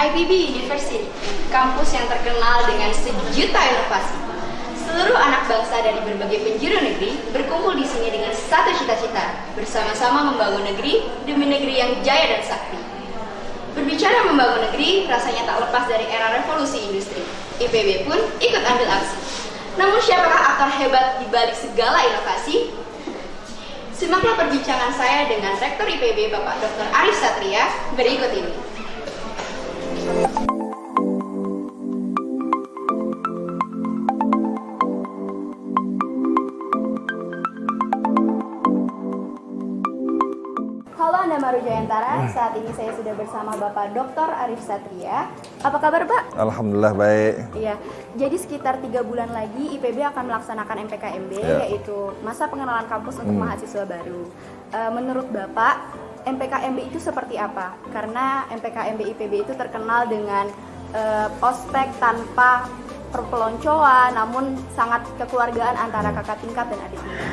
IPB University, kampus yang terkenal dengan sejuta inovasi. Seluruh anak bangsa dari berbagai penjuru negeri berkumpul di sini dengan satu cita-cita, bersama-sama membangun negeri demi negeri yang jaya dan sakti. Berbicara membangun negeri, rasanya tak lepas dari era revolusi industri. IPB pun ikut ambil aksi. Namun siapakah aktor hebat di balik segala inovasi? Simaklah perbincangan saya dengan Rektor IPB Bapak Dr. Arif Satria berikut ini. Halo Anda Maru Jayantara, saat ini saya sudah bersama Bapak Dr. Arif Satria. Apa kabar Pak? Alhamdulillah baik. Iya, jadi sekitar 3 bulan lagi IPB akan melaksanakan MPKMB, yaitu masa pengenalan kampus untuk mahasiswa baru. Menurut Bapak, MPKMB itu seperti apa? Karena MPKMB IPB itu terkenal dengan ospek tanpa perpeloncoan, namun sangat kekeluargaan antara kakak tingkat dan adik tingkat.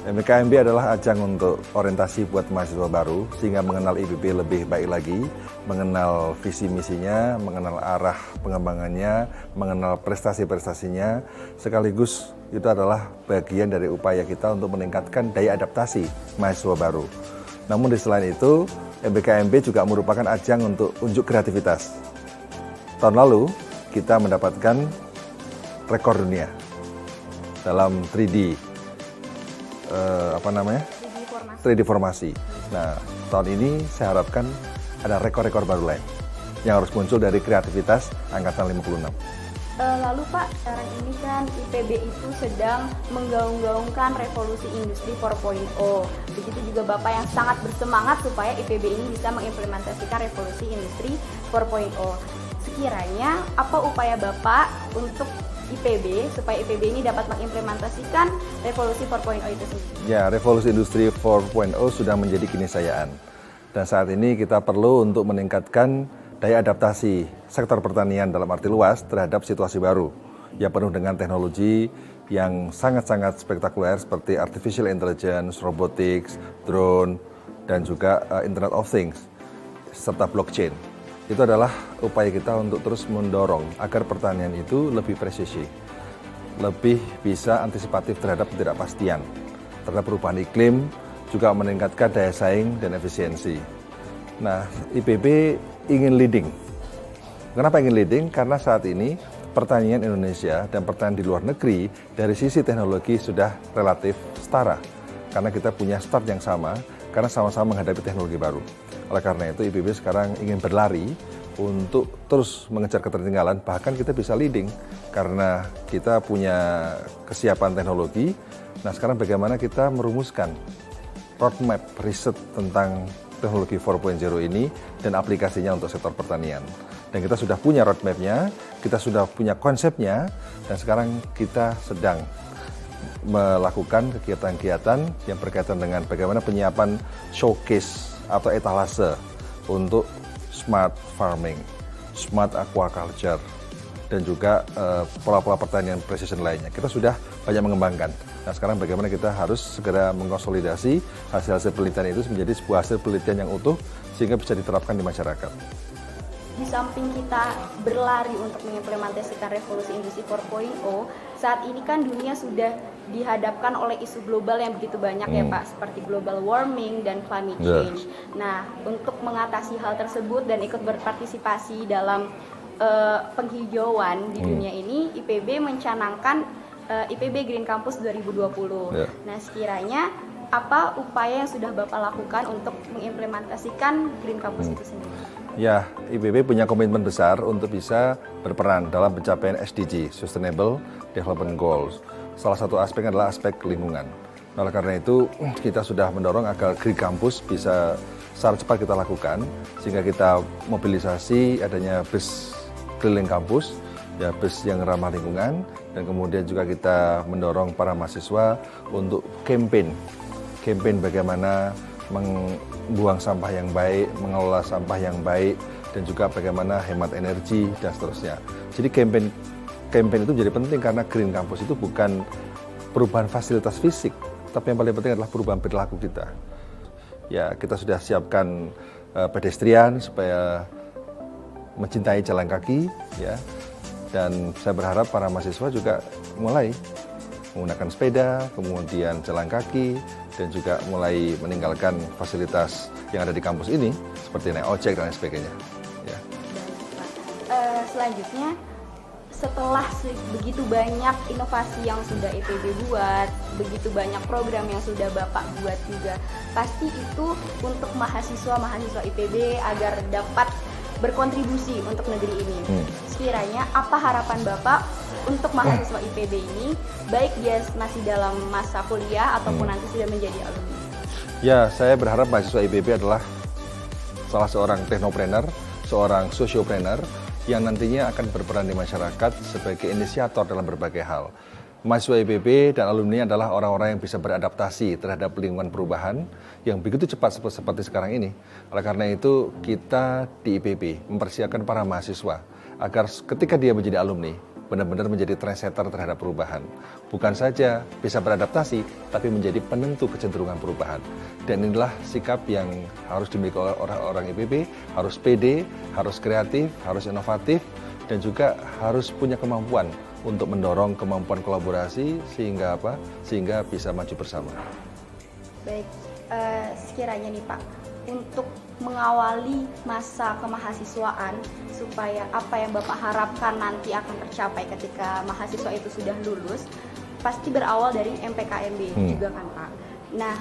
MPKMB adalah ajang untuk orientasi buat mahasiswa baru, sehingga mengenal IPB lebih baik lagi, mengenal visi misinya, mengenal arah pengembangannya, mengenal prestasi-prestasinya, sekaligus itu adalah bagian dari upaya kita untuk meningkatkan daya adaptasi mahasiswa baru. Namun di selain itu, MPKMB juga merupakan ajang untuk unjuk kreativitas. Tahun lalu, kita mendapatkan rekor dunia dalam 3D 3D formasi. Nah, tahun ini saya harapkan ada rekor-rekor baru lain yang harus muncul dari kreativitas angkatan 56. Lalu Pak, sekarang ini kan IPB itu sedang menggaung-gaungkan revolusi industri 4.0. Begitu juga Bapak yang sangat bersemangat supaya IPB ini bisa mengimplementasikan revolusi industri 4.0. Sekiranya apa upaya Bapak untuk IPB supaya IPB ini dapat mengimplementasikan revolusi 4.0 itu sendiri? Ya, revolusi industri 4.0 sudah menjadi keniscayaan. Dan saat ini kita perlu untuk meningkatkan daya adaptasi sektor pertanian dalam arti luas terhadap situasi baru yang penuh dengan teknologi yang sangat-sangat spektakuler seperti artificial intelligence, robotics, drone, dan juga Internet of Things serta blockchain. Itu adalah upaya kita untuk terus mendorong agar pertanian itu lebih presisi, lebih bisa antisipatif terhadap ketidakpastian, terhadap perubahan iklim, juga meningkatkan daya saing dan efisiensi. Nah, IPB ingin leading. Kenapa ingin leading? Karena saat ini pertanian Indonesia dan pertanian di luar negeri dari sisi teknologi sudah relatif setara. Karena kita punya start yang sama, karena sama-sama menghadapi teknologi baru. Oleh karena itu IPB sekarang ingin berlari untuk terus mengejar ketertinggalan, bahkan kita bisa leading karena kita punya kesiapan teknologi. Nah, sekarang bagaimana kita merumuskan roadmap riset tentang teknologi 4.0 ini dan aplikasinya untuk sektor pertanian. Dan kita sudah punya roadmap-nya, kita sudah punya konsepnya, dan sekarang kita sedang melakukan kegiatan-kegiatan yang berkaitan dengan bagaimana penyiapan showcase atau etalase untuk smart farming, smart aquaculture, dan juga pola-pola pertanian precision lainnya. Kita sudah banyak mengembangkan. Nah, sekarang bagaimana kita harus segera mengkonsolidasi hasil-hasil penelitian itu menjadi sebuah hasil penelitian yang utuh sehingga bisa diterapkan di masyarakat. Di samping kita berlari untuk mengimplementasikan revolusi industri 4.0, saat ini kan dunia sudah dihadapkan oleh isu global yang begitu banyak ya Pak, seperti global warming dan climate change. Nah, untuk mengatasi hal tersebut dan ikut berpartisipasi dalam penghijauan di dunia ini, IPB mencanangkan IPB Green Campus 2020. Nah, sekiranya apa upaya yang sudah Bapak lakukan untuk mengimplementasikan Green Campus itu sendiri? Ya, IPB punya komitmen besar untuk bisa berperan dalam pencapaian SDG, Sustainable Development Goals. Salah satu aspek adalah aspek lingkungan. Oleh karena itu, kita sudah mendorong agar Green Campus bisa secara cepat kita lakukan, sehingga kita mobilisasi adanya bus keliling kampus, ya bus yang ramah lingkungan, dan kemudian juga kita mendorong para mahasiswa untuk campaign bagaimana membuang sampah yang baik, mengelola sampah yang baik, dan juga bagaimana hemat energi dan seterusnya. Jadi campaign itu menjadi penting karena Green Campus itu bukan perubahan fasilitas fisik, tapi yang paling penting adalah perubahan perilaku kita. Ya, kita sudah siapkan pedestrian supaya mencintai jalan kaki, ya. Dan saya berharap para mahasiswa juga mulai menggunakan sepeda, kemudian jalan kaki, dan juga mulai meninggalkan fasilitas yang ada di kampus ini seperti naik ojek dan lain sebagainya. Ya. Selanjutnya, setelah begitu banyak inovasi yang sudah IPB buat, begitu banyak program yang sudah Bapak buat juga, pasti itu untuk mahasiswa-mahasiswa IPB agar dapat berkontribusi untuk negeri ini. Sekiranya apa harapan Bapak untuk mahasiswa IPB ini, baik dia masih dalam masa kuliah ataupun nanti sudah menjadi alumni? Ya, saya berharap mahasiswa IPB adalah salah seorang teknopreneur, seorang sosiopreneur yang nantinya akan berperan di masyarakat sebagai inisiator dalam berbagai hal. Mahasiswa IPB dan alumni adalah orang-orang yang bisa beradaptasi terhadap lingkungan perubahan yang begitu cepat seperti sekarang ini. Oleh karena itu, kita di IPB mempersiapkan para mahasiswa agar ketika dia menjadi alumni, benar-benar menjadi trendsetter terhadap perubahan. Bukan saja bisa beradaptasi, tapi menjadi penentu kecenderungan perubahan. Dan inilah sikap yang harus dimiliki oleh orang-orang IPB, harus pede, harus kreatif, harus inovatif, dan juga harus punya kemampuan untuk mendorong kemampuan kolaborasi sehingga apa? Sehingga bisa maju bersama. Baik, sekiranya nih Pak, untuk mengawali masa kemahasiswaan supaya apa yang Bapak harapkan nanti akan tercapai ketika mahasiswa itu sudah lulus, pasti berawal dari MPKMB juga kan Pak. Nah,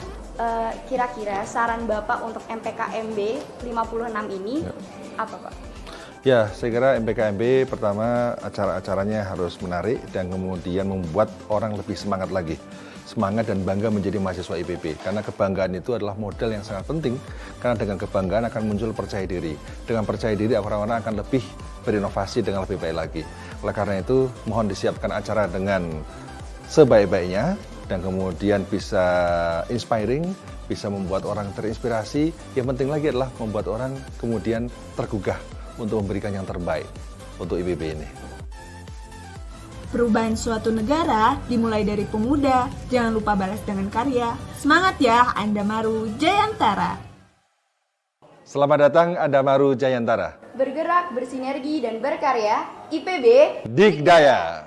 kira-kira saran Bapak untuk MPKMB 56 ini apa Pak? Ya, saya kira MPKMB pertama acara-acaranya harus menarik dan kemudian membuat orang lebih semangat lagi. Semangat dan bangga menjadi mahasiswa IPB. Karena kebanggaan itu adalah modal yang sangat penting. Karena dengan kebanggaan akan muncul percaya diri. Dengan percaya diri orang-orang akan lebih berinovasi dengan lebih baik lagi. Oleh karena itu, mohon disiapkan acara dengan sebaik-baiknya dan kemudian bisa inspiring, bisa membuat orang terinspirasi. Yang penting lagi adalah membuat orang kemudian tergugah untuk memberikan yang terbaik untuk IPB ini. Perubahan suatu negara dimulai dari pemuda. Jangan lupa balas dengan karya. Semangat ya, Andamaru Jayantara. Selamat datang Andamaru Jayantara. Bergerak, bersinergi, dan berkarya, IPB Dikdaya.